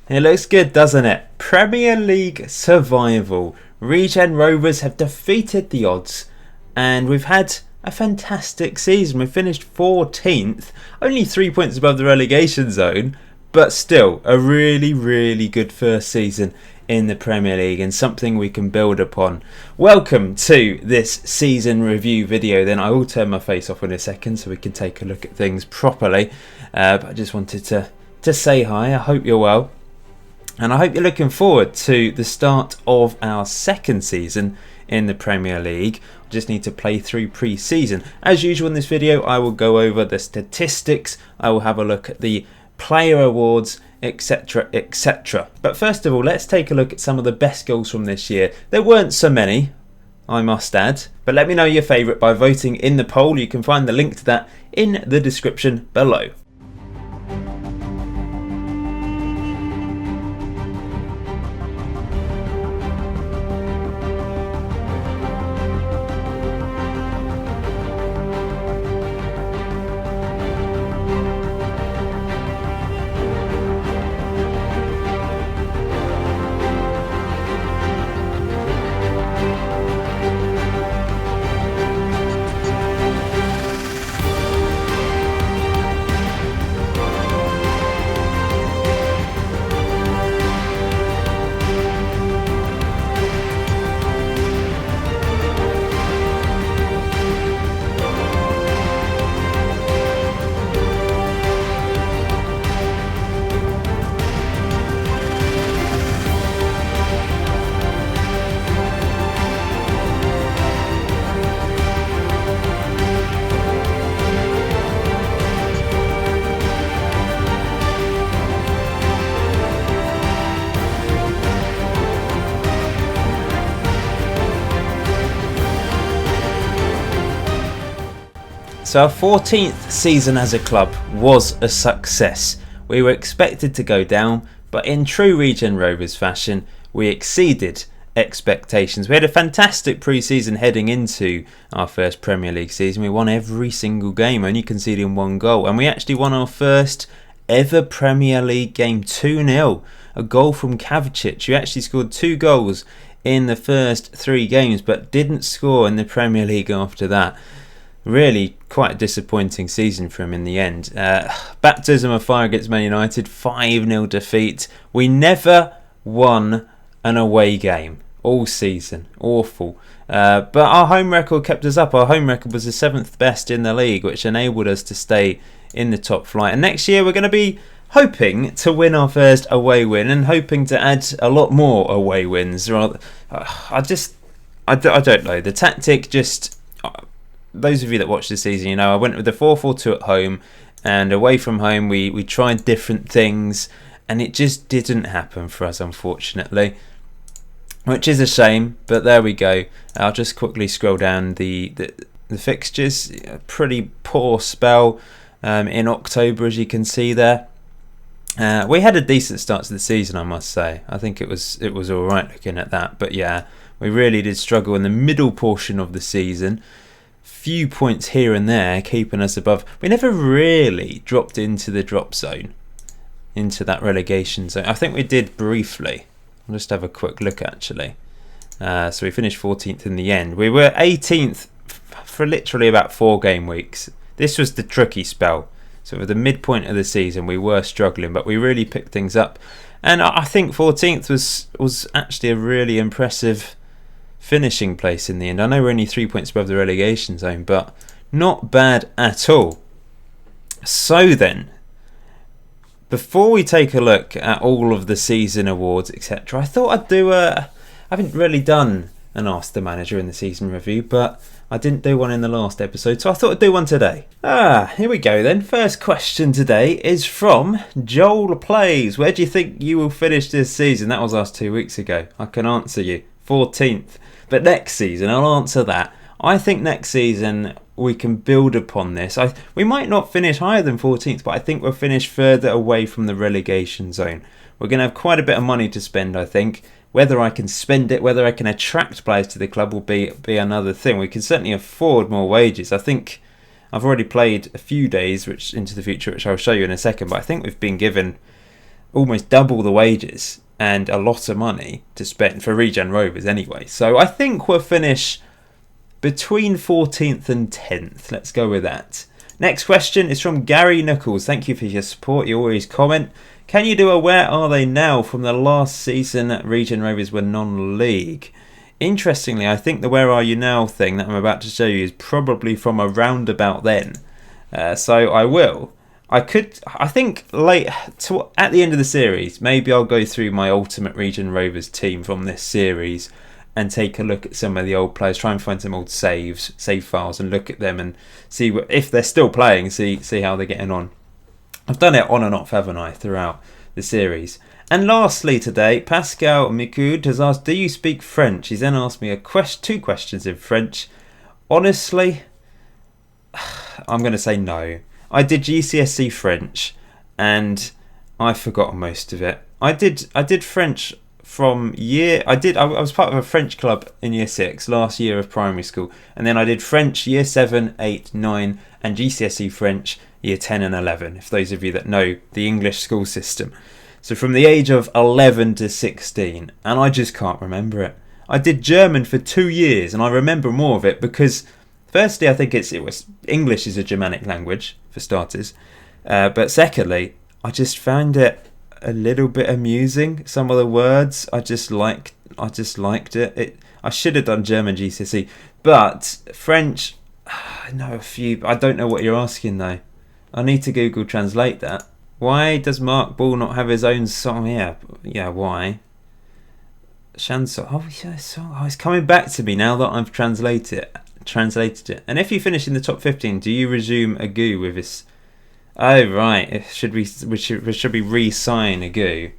It looks good, doesn't it? Premier League survival. Regen Rovers have defeated the odds and we've had a fantastic season. We finished 14th, only 3 points above the relegation zone, but still a really good first season in the Premier League and something we can build upon. Welcome to this season review video. Then I will turn my face off in a second so we can take a look at things properly. But I just wanted to say hi. I hope you're well. And I hope you're looking forward to the start of our second season in the Premier League. I just need to play through pre-season. As usual in this video, I will go over the statistics. I will have a look at the player awards, etc, etc. But first of all, let's take a look at some of the best goals from this year. There weren't so many, I must add. But let me know your favourite by voting in the poll. You can find the link to that in the description below. So our 14th season as a club was a success. We were expected to go down, but in true Regen Rovers fashion, we exceeded expectations. We had a fantastic pre-season heading into our first Premier League season. We won every single game, only conceding one goal. And we actually won our first ever Premier League game 2-0. A goal from Kavcic, who actually scored 2 goals in the first 3 games, but didn't score in the Premier League after that. Really quite a disappointing season for him in the end. Baptism of fire against Man United, 5-0 defeat. We never won an away game all season. Awful. But our home record kept us up. Our home record was the 7th best in the league, which enabled us to stay in the top flight. And next year we're going to be hoping to win our first away win and hoping to add a lot more away wins. I don't know. The tactic just... Those of you that watch this season, you know, I went with the 4-4-2 at home, and away from home we tried different things, and it just didn't happen for us, unfortunately, which is a shame. But there we go. I'll just quickly scroll down the fixtures. A pretty poor spell in October, as you can see there. We had a decent start to the season, I must say. I think it was all right looking at that, but yeah, we really did struggle in the middle portion of the season. Few points here and there keeping us above. We never really dropped into the drop zone, into that relegation zone. I think we did briefly. I'll just have a quick look actually. So we finished 14th in the end. We were 18th for literally about 4 game weeks. This was the tricky spell. So at the midpoint of the season we were struggling, but we really picked things up. And I think 14th was actually a really impressive finishing place in the end. I know we're only 3 points above the relegation zone, but not bad at all. So then, before we take a look at all of the season awards, etc., I thought I'd do I haven't really done an Ask the Manager in the season review, but I didn't do one in the last episode, so I thought I'd do one today. Here we go then. First question today is from Joel Plays. Where do you think you will finish this season? That was asked 2 weeks ago. I can answer you. 14th. But next season, I'll answer that. I think next season we can build upon this. We might not finish higher than 14th, but I think we'll finish further away from the relegation zone. We're going to have quite a bit of money to spend, I think. Whether I can spend it, whether I can attract players to the club will be another thing. We can certainly afford more wages. I think I've already played a few days into the future, which I'll show you in a second, but I think we've been given almost double the wages and a lot of money to spend for Regen Rovers anyway. So I think we'll finish between 14th and 10th. Let's go with that. Next question is from Gary Nichols. Thank you for your support. You always comment. Can you do a where are they now from the last season Regen Rovers were non-league? Interestingly, I think the where are you now thing that I'm about to show you is probably from around about then. So I will. I think at the end of the series, maybe I'll go through my ultimate Regen Rovers team from this series and take a look at some of the old players, try and find some old save files and look at them and see if they're still playing, see how they're getting on. I've done it on and off, haven't I, throughout the series. And lastly today, Pascal Micoud has asked, do you speak French? He's then asked me two questions in French. Honestly, I'm going to say no. I did GCSE French and I've forgotten most of it. I did French from I was part of a French club in year 6 last year of primary school, and then I did French year 7, 8, 9 and GCSE French year 10 and 11, if those of you that know the English school system. So from the age of 11 to 16, and I just can't remember it. I did German for 2 years and I remember more of it because firstly I think English is a Germanic language for starters, but secondly I just found it a little bit amusing. Some of the words I just liked it. I should have done German GCSE, but French I know a few. I don't know what you're asking though. I need to Google Translate that. Why does Mark Ball not have his own song? Yeah, why? Chanson. Oh yeah, song. Oh, it's coming back to me now that I've translated it. And if you finish in the top 15, do you resume Agu with this? Oh right, should we re-sign Agu?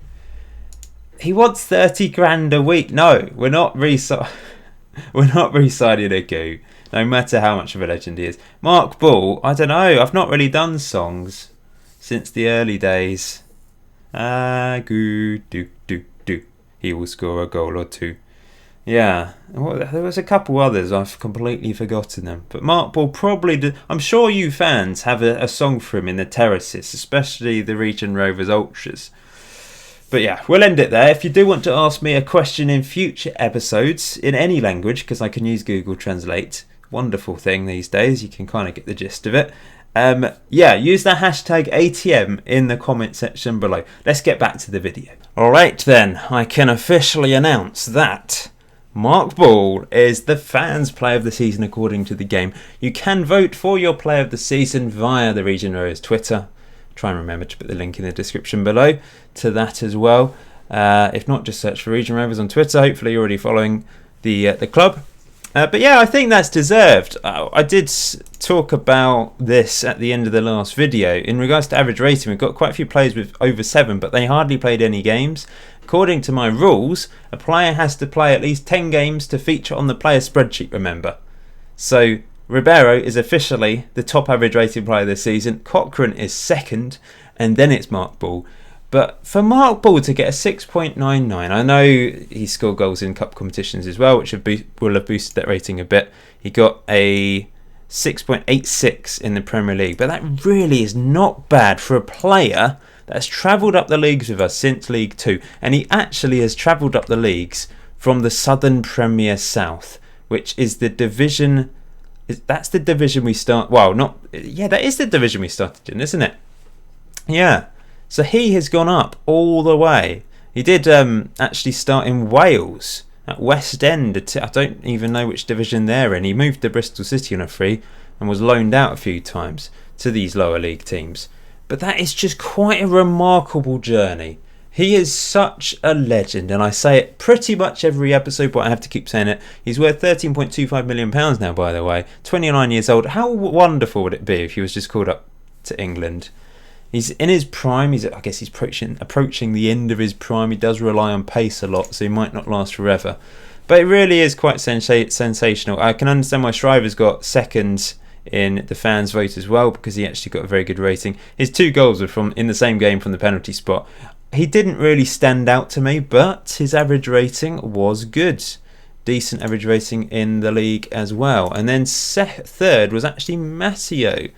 He wants 30 grand a week. No, we're not re-signing Agu, no matter how much of a legend he is. Mark Ball, I don't know. I've not really done songs since the early days. Agu, do. He will score a goal or two. Yeah, well, there was a couple others, I've completely forgotten them. But Mark Ball probably did. I'm sure you fans have a song for him in the terraces, especially the Regen Rovers Ultras. But yeah, we'll end it there. If you do want to ask me a question in future episodes in any language, because I can use Google Translate, wonderful thing these days, you can kind of get the gist of it. Use the hashtag ATM in the comment section below. Let's get back to the video. Alright then, I can officially announce that Mark Ball is the fans' player of the season according to the game. You can vote for your player of the season via the Regen Rovers Twitter. Try and remember to put the link in the description below to that as well. If not, just search for Regen Rovers on Twitter. Hopefully you're already following the club. But yeah, I think that's deserved. I did talk about this at the end of the last video. In regards to average rating, we've got quite a few players with over 7, but they hardly played any games. According to my rules, a player has to play at least 10 games to feature on the player spreadsheet, remember. So Ribeiro is officially the top average rated player this season. Cochrane is second, and then it's Mark Ball. But for Mark Ball to get a 6.99, I know he scored goals in cup competitions as well, which will have boosted that rating a bit. He got a 6.86 in the Premier League, but that really is not bad for a player that's travelled up the leagues with us since League 2, and he actually has travelled up the leagues from the Southern Premier South, which is the division. That's the division we start. Well, not. Yeah, that is the division we started in, isn't it? Yeah. So he has gone up all the way. He did actually start in Wales at West End. I don't even know which division they're in. He moved to Bristol City on a free and was loaned out a few times to these lower league teams. But that is just quite a remarkable journey. He is such a legend, and I say it pretty much every episode, but I have to keep saying it. He's worth £13.25 million now, by the way. 29 years old. How wonderful would it be if he was just called up to England? He's in his prime. I guess he's approaching the end of his prime. He does rely on pace a lot, so he might not last forever. But it really is quite sensational. I can understand why Shriver's got second in the fans' vote as well, because he actually got a very good rating. His 2 goals were in the same game from the penalty spot. He didn't really stand out to me, but his average rating was good. Decent average rating in the league as well. And then third was actually Matteo,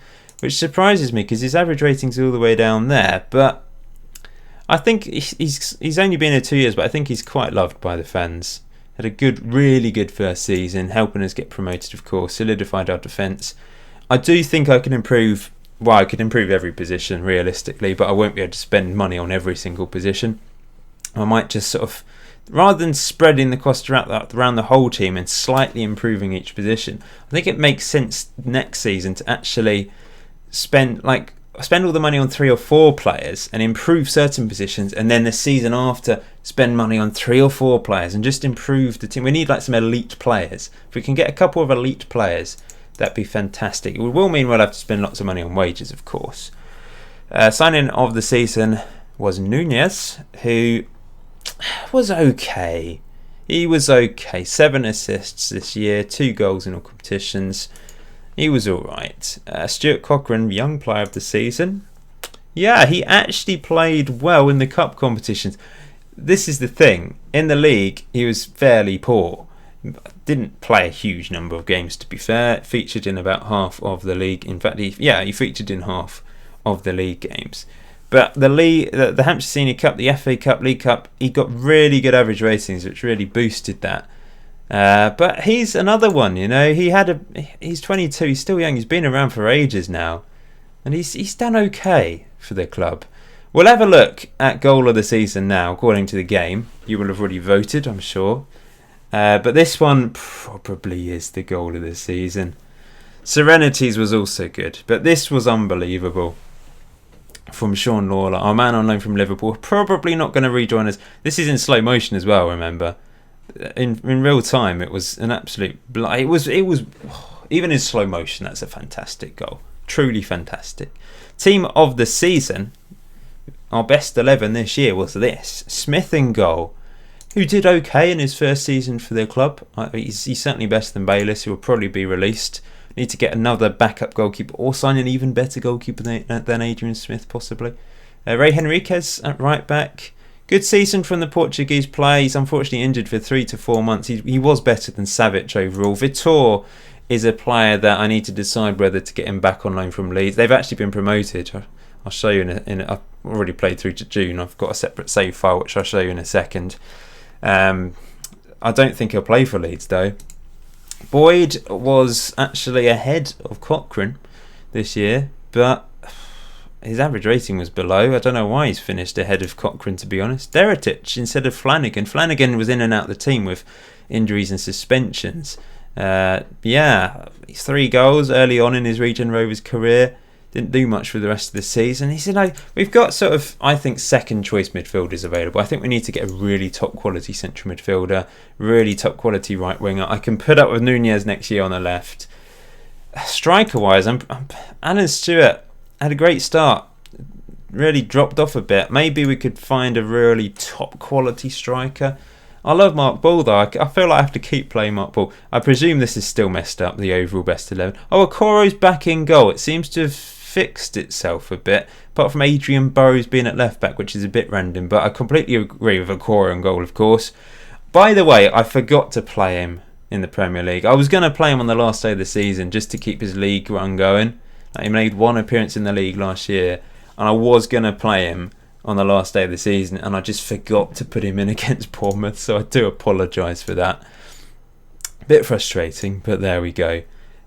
which surprises me because his average rating's all the way down there. But I think he's only been here 2 years, but I think he's quite loved by the fans. Had a really good first season, helping us get promoted, of course, solidified our defence. I do think I can improve. Well, I could improve every position realistically, but I won't be able to spend money on every single position. I might just sort of, rather than spreading the cost around the whole team and slightly improving each position, I think it makes sense next season to actually spend all the money on 3 or 4 players and improve certain positions, and then the season after spend money on 3 or 4 players and just improve the team. We need some elite players. If we can get a couple of elite players, that'd be fantastic. It will mean we'll have to spend lots of money on wages, of course. Signing of the season was Nunez, who was okay. He was okay. 7 assists this year, 2 goals in all competitions. He was alright. Stuart Cochrane, young player of the season. Yeah, he actually played well in the cup competitions. This is the thing. In the league, he was fairly poor. Didn't play a huge number of games, to be fair. Featured in about half of the league. In fact, he featured in half of the league games. But the Hampshire Senior Cup, the FA Cup, League Cup, he got really good average ratings, which really boosted that. But he's another one, he's 22, he's still young, he's been around for ages now, and he's done okay for the club. We'll have a look at goal of the season now, according to the game. You will have already voted, I'm sure. But this one probably is the goal of the season. Serenity's was also good, but this was unbelievable. From Sean Lawler, our man on loan from Liverpool, probably not going to rejoin us. This is in slow motion as well, remember. In real time, it was an absolute. It was even in slow motion. That's a fantastic goal, truly fantastic. Team of the season, our best 11 this year was this: Smith in goal, who did okay in his first season for the club. He's certainly better than Bayliss, who will probably be released. Need to get another backup goalkeeper or sign an even better goalkeeper than Adrian Smith, possibly. Ray Henriquez at right back. Good season from the Portuguese player. He's unfortunately injured for 3 to 4 months. He was better than Savic overall. Vitor is a player that I need to decide whether to get him back on loan from Leeds. They've actually been promoted. I'll show you I've already played through to June. I've got a separate save file which I'll show you in a second. I don't think he'll play for Leeds though. Boyd was actually ahead of Cochrane this year, but his average rating was below. I don't know why he's finished ahead of Cochrane, to be honest. Deretic instead of Flanagan. Flanagan was in and out of the team with injuries and suspensions. He's 3 goals early on in his Regen Rovers career. Didn't do much for the rest of the season. He said, we've got sort of, I think, second choice midfielders available. I think we need to get a really top quality central midfielder, really top quality right winger. I can put up with Nunez next year on the left. Striker wise, Alan Stewart had a great start. Really dropped off a bit. Maybe we could find a really top quality striker. I love Mark Ball though. I feel like I have to keep playing Mark Ball. I presume this is still messed up, the overall best 11. Oh, Okoro's back in goal. It seems to have fixed itself a bit, apart from Adrian Burrows being at left back, which is a bit random, but I completely agree with Okoro in goal, of course. By the way, I forgot to play him in the Premier League. I was going to play him on the last day of the season just to keep his league run going. He made 1 appearance in the league last year, and I was going to play him on the last day of the season, and I just forgot to put him in against Bournemouth, so I do apologise for that. Bit frustrating, but there we go.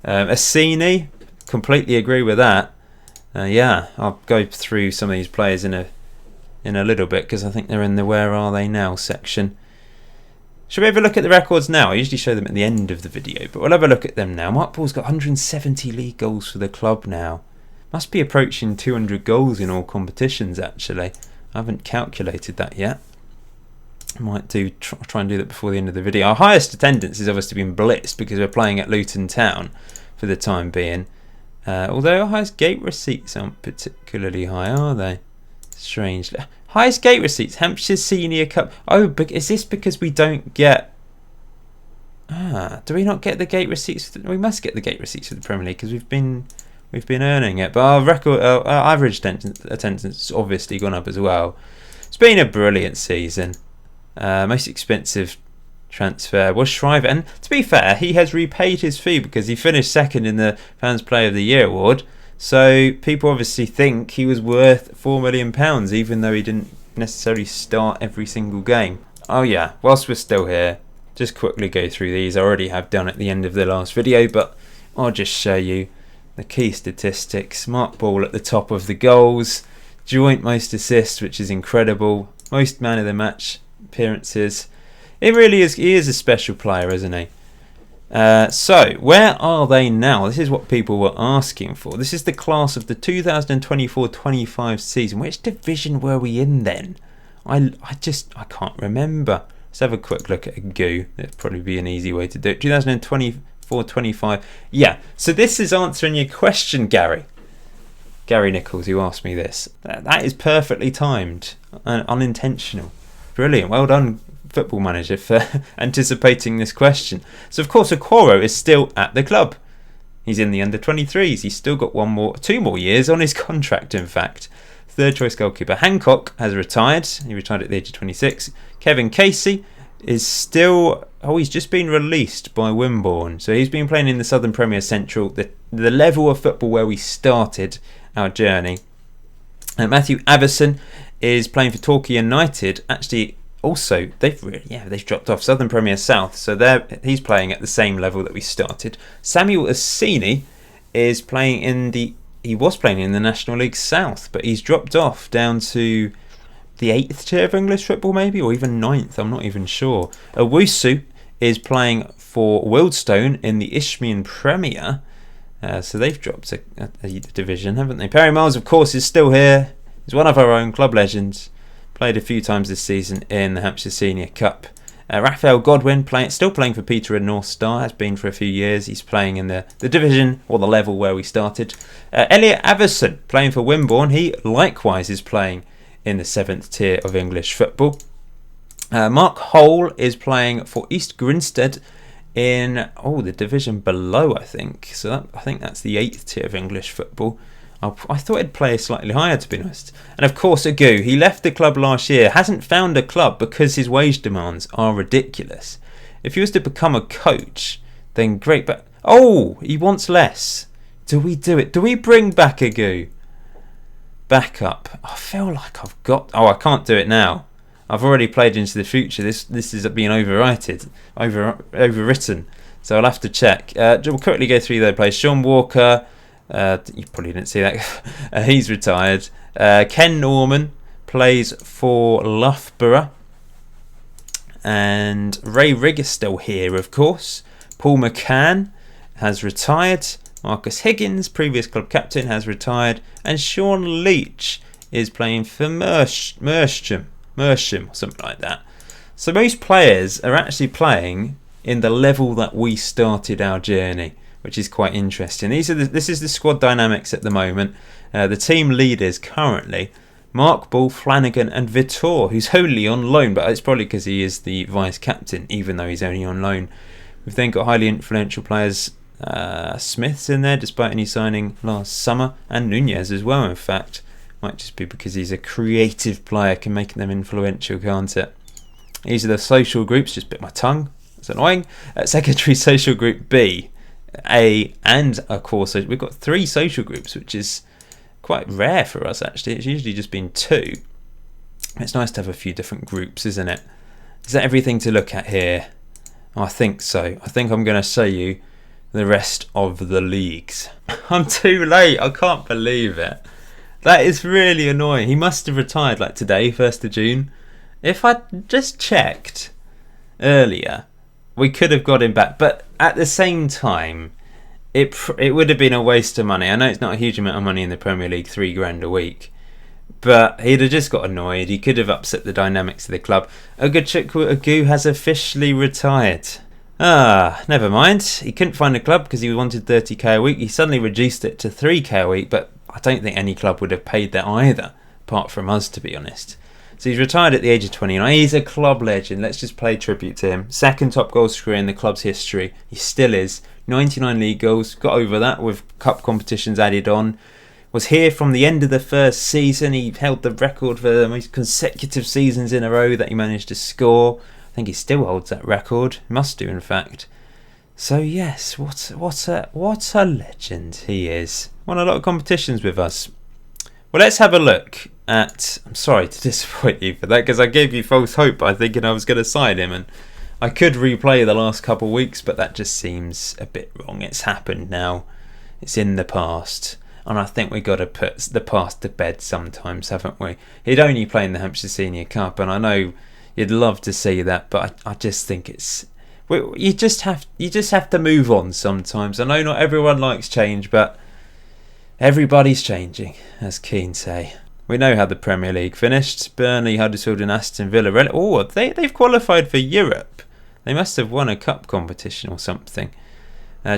Assini, completely agree with that. I'll go through some of these players in a little bit because I think they're in the Where Are They Now section. Shall we have a look at the records now? I usually show them at the end of the video, but we'll have a look at them now. Mark Ball's got 170 league goals for the club now. Must be approaching 200 goals in all competitions, actually. I haven't calculated that yet. I might try and do that before the end of the video. Our highest attendance has obviously been blitzed because we're playing at Luton Town for the time being. Although our highest gate receipts aren't particularly high, are they? Strangely. Highest gate receipts, Hampshire Senior Cup. Oh, but is this because we don't get... do we not get the gate receipts? We must get the gate receipts for the Premier League because we've been earning it. But our average attendance has obviously gone up as well. It's been a brilliant season. Most expensive transfer was Shriver, and to be fair, he has repaid his fee because he finished second in the Fans Player of the Year award. So people obviously think he was worth £4 million, even though he didn't necessarily start every single game. Oh yeah, whilst we're still here, just quickly go through these. I already have done at the end of the last video, but I'll just show you the key statistics. Mark Ball at the top of the goals, joint most assists, which is incredible, most man of the match appearances. It really is, he is a special player, isn't he? So, where are they now? This is what people were asking for. This is the class of the 2024-25 season. Which division were we in then? I can't remember. Let's have a quick look at a Goo. That'd probably be an easy way to do it. 2024-25. Yeah, so this is answering your question, Gary. Gary Nichols, who asked me this. That is perfectly timed and unintentional. Brilliant. Well done, Football Manager, for anticipating this question. So, of course, Okoro is still at the club. He's in the under-23s. He's still got 2 more years on his contract, in fact. Third choice goalkeeper Hancock has retired. He retired at the age of 26. Kevin Casey is still... he's just been released by Wimborne. So he's been playing in the Southern Premier Central, the level of football where we started our journey. And Matthew Avison is playing for Torquay United. Actually, also, they've dropped off Southern Premier South. So he's playing at the same level that we started. Samuel Assini is playing in the... he was playing in the National League South, but he's dropped off down to the 8th tier of English football, maybe, or even 9th, I'm not even sure. Owusu is playing for Wealdstone in the Isthmian Premier, so they've dropped a division, haven't they? Perry Miles, of course, is still here. He's one of our own club legends. Played a few times this season in the Hampshire Senior Cup. Raphael Godwin still playing for Peterborough North Star, has been for a few years. He's playing in the division, or the level where we started. Elliot Avison playing for Wimborne. He likewise is playing in the 7th tier of English football. Mark Hole is playing for East Grinstead in the division below, I think. So I think that's the 8th tier of English football. I thought he'd play slightly higher, to be honest. And of course, Agu, he left the club last year, hasn't found a club because his wage demands are ridiculous. If he was to become a coach, then great, but he wants less. Do we do it? Do we bring back Agu? Back up. I feel like I've got... I can't do it now. I've already played into the future. This is being overwritten. So I'll have to check. We'll quickly go through their plays. Sean Walker... you probably didn't see that. He's retired. Ken Norman plays for Loughborough. And Ray Rigg is still here, of course. Paul McCann has retired. Marcus Higgins, previous club captain, has retired. And Sean Leach is playing for Mersham, or something like that. So most players are actually playing in the level that we started our journey, which is quite interesting. This is the squad dynamics at the moment. The team leaders currently, Mark Ball, Flanagan and Vitor, who's only on loan, but it's probably because he is the vice captain, even though he's only on loan. We've then got highly influential players. Smith's in there, despite any signing last summer, and Nunez as well, in fact. Might just be because he's a creative player, can make them influential, can't it? These are the social groups, just bit my tongue, it's annoying. Secondary social group B, A and of course we've got 3 social groups, which is quite rare for us actually. It's usually just been 2. It's nice to have a few different groups, isn't it? Is that everything to look at here? I think so. I think I'm going to show you the rest of the leagues. I'm too late. I can't believe it. That is really annoying. He must have retired like today, 1st of June. If I'd just checked earlier, we could have got him back. But at the same time, it would have been a waste of money. I know it's not a huge amount of money in the Premier League, £3,000 a week. But he'd have just got annoyed. He could have upset the dynamics of the club. Ogochukwu Agu has officially retired. Never mind. He couldn't find a club because he wanted 30k a week. He suddenly reduced it to 3k a week, but I don't think any club would have paid that either, apart from us, to be honest. So he's retired at the age of 29. He's a club legend. Let's just pay tribute to him. 2nd top goal scorer in the club's history. He still is. 99 league goals. Got over that with cup competitions added on. Was here from the end of the first season. He held the record for the most consecutive seasons in a row that he managed to score. I think he still holds that record. Must do, in fact. So yes, what a legend he is. Won a lot of competitions with us. Well, let's have a look at... I'm sorry to disappoint you for that, because I gave you false hope by thinking I was going to sign him, and I could replay the last couple of weeks, but that just seems a bit wrong. It's happened now. It's in the past. And I think we've got to put the past to bed sometimes, haven't we? He'd only play in the Hampshire Senior Cup, and I know you'd love to see that, but I just think it's... You just have to move on sometimes. I know not everyone likes change, but everybody's changing, as Keane say. We know how the Premier League finished. Burnley, Huddersfield and Aston Villa. They've qualified for Europe. They must have won a cup competition or something.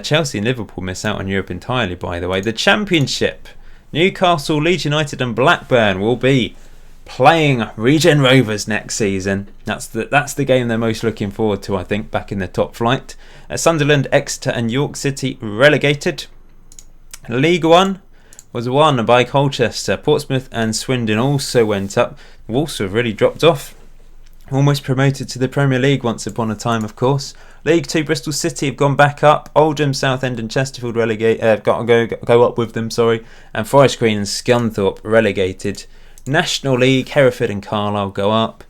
Chelsea and Liverpool miss out on Europe entirely, by the way. The Championship. Newcastle, Leeds United and Blackburn will be playing Regen Rovers next season. That's the game they're most looking forward to, I think, back in the top flight. Sunderland, Exeter and York City relegated. League One was won by Colchester. Portsmouth and Swindon also went up. Walsall have really dropped off. Almost promoted to the Premier League once upon a time, of course. League 2, Bristol City have gone back up. Oldham, Southend and Chesterfield got to go up with them, and Forest Green and Scunthorpe relegated. National League, Hereford and Carlisle go up.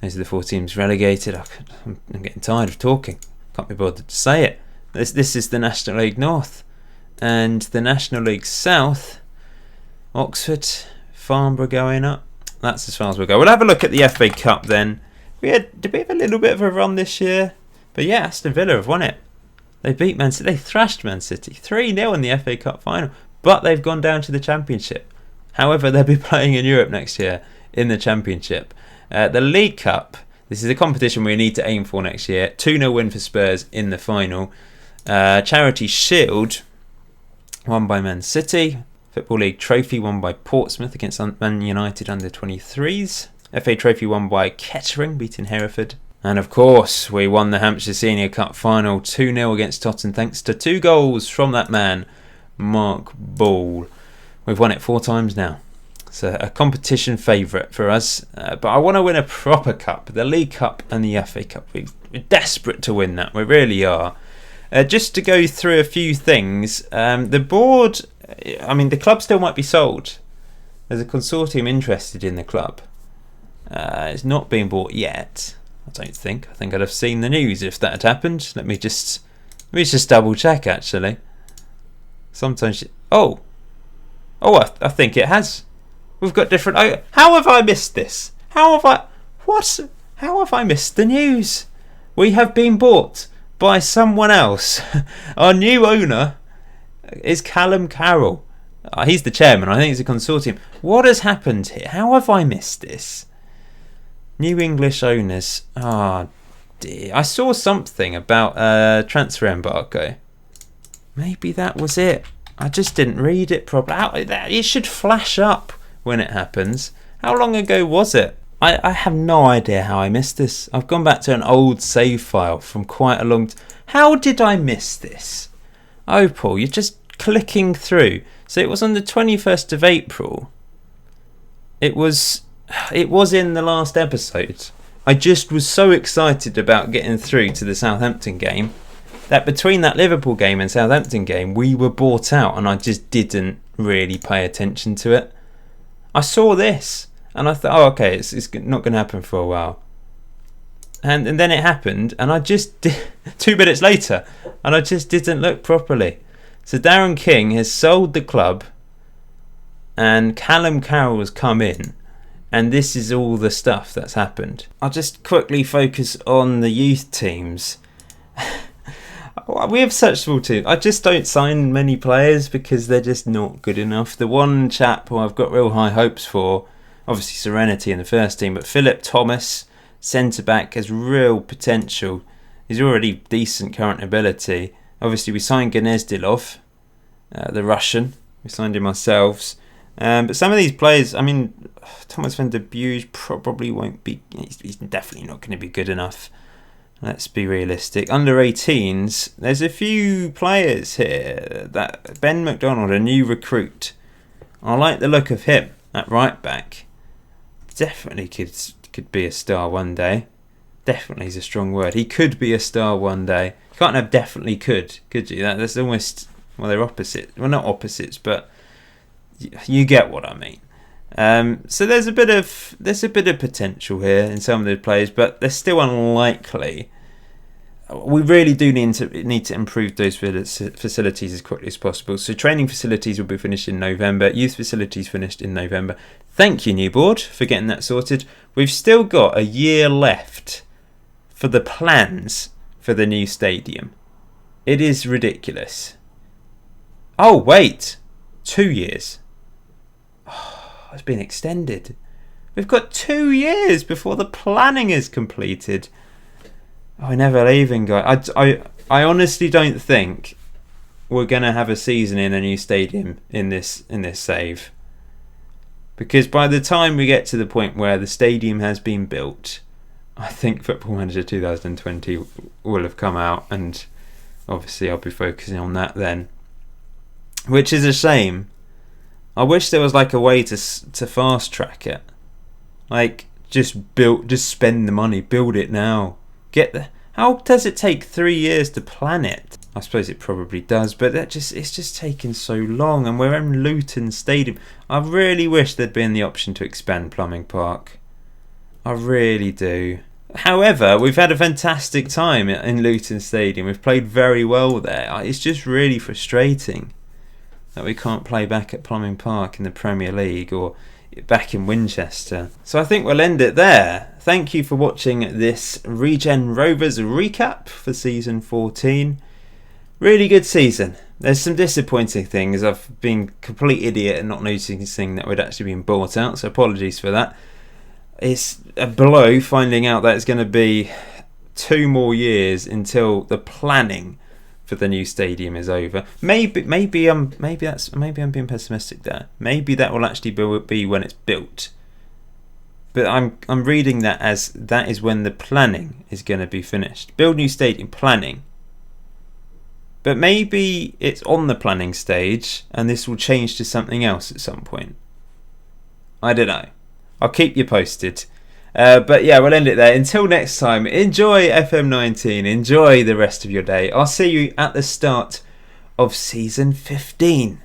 Those are the 4 teams relegated. I'm getting tired of talking. Can't be bothered to say it. This is the National League North. And the National League South, Oxford, Farnborough going up. That's as far as we'll go. We'll have a look at the FA Cup then. Did we have a little bit of a run this year? But yeah, Aston Villa have won it. They beat Man City. They thrashed Man City 3-0 in the FA Cup final. But they've gone down to the Championship. However, they'll be playing in Europe next year in the Championship. The League Cup. This is a competition we need to aim for next year. 2-0 win for Spurs in the final. Charity Shield won by Man City. Football League Trophy won by Portsmouth against Man United under 23s. FA Trophy won by Kettering, beating Hereford. And of course, we won the Hampshire Senior Cup final 2-0 against Tottenham thanks to 2 goals from that man, Mark Ball. We've won it 4 times now. It's a competition favourite for us. But I want to win a proper cup, the League Cup and the FA Cup. We're desperate to win that, we really are. Just to go through a few things, the board... the club still might be sold. There's a consortium interested in the club. It's not been bought yet, I don't think. I think I'd have seen the news if that had happened. Let me just double check, actually. Sometimes... I think it has. We've got different... how have I missed this? How have I missed the news? We have been bought by someone else. Our new owner is Callum Carroll. He's the chairman. I think it's a consortium. What has happened here? How have I missed this? New English owners. Dear. I saw something about transfer embargo. Maybe that was it. I just didn't read it properly. It should flash up when it happens. How long ago was it? I have no idea how I missed this. I've gone back to an old save file from quite a long time. How did I miss this? Oh, Paul, you're just clicking through. So it was on the 21st of April. It was in the last episode. I just was so excited about getting through to the Southampton game that between that Liverpool game and Southampton game, we were bought out and I just didn't really pay attention to it. I saw this and I thought, okay, it's not going to happen for a while. And then it happened and I just 2 minutes later and I just didn't look properly. So Darren King has sold the club and Callum Carroll has come in, and this is all the stuff that's happened. I'll just quickly focus on the youth teams. We have such small teams. I just don't sign many players because they're just not good enough. The one chap who I've got real high hopes for, obviously Serenity in the first team, but Philip Thomas, centre-back, has real potential. He's already decent current ability. Obviously we signed Gnezdilov, the Russian. We signed him ourselves. But some of these players, Thomas van der Buge probably won't be... He's definitely not going to be good enough. Let's be realistic. Under 18s, there's a few players here. That Ben McDonald, a new recruit. I like the look of him at right back. Definitely could be a star one day. Definitely is a strong word. He could be a star one day. You can't have definitely could you? That's almost... Well, they're opposites. Well, not opposites, but you get what I mean. So there's a bit of potential here in some of the players, but they're still unlikely. We really do need to improve those facilities as quickly as possible. So training facilities will be finished in November. Youth facilities finished in November. Thank you, new board, for getting that sorted. We've still got a year left for the plans for the new stadium. It is ridiculous. Oh, wait. 2 years. Oh, it's been extended. We've got 2 years before the planning is completed. Oh, never leaving, guys. I honestly don't think we're going to have a season in a new stadium in this save. Because by the time we get to the point where the stadium has been built, I think Football Manager 2020 will have come out, and obviously I'll be focusing on that then. Which is a shame. I wish there was like a way to fast track it. Like, just spend the money, build it now. How does it take 3 years to plan it? I suppose it probably does, but it's just taking so long, and we're in Luton Stadium. I really wish there'd been the option to expand Plumbing Park. I really do. However, we've had a fantastic time in Luton Stadium. We've played very well there. It's just really frustrating that we can't play back at Plumbing Park in the Premier League or back in Winchester. So I think we'll end it there. Thank you for watching this Regen Rovers recap for season 14. Really good season. There's some disappointing things. I've been a complete idiot and not noticing that we'd actually been bought out, so apologies for that. It's a blow finding out that it's going to be 2 more years until the planning for the new stadium is over. Maybe I'm being pessimistic there. Maybe that will actually be when it's built. But I'm reading that as that is when the planning is going to be finished. Build new stadium, planning. But maybe it's on the planning stage and this will change to something else at some point. I don't know. I'll keep you posted. But yeah, we'll end it there. Until next time, enjoy FM19. Enjoy the rest of your day. I'll see you at the start of season 15.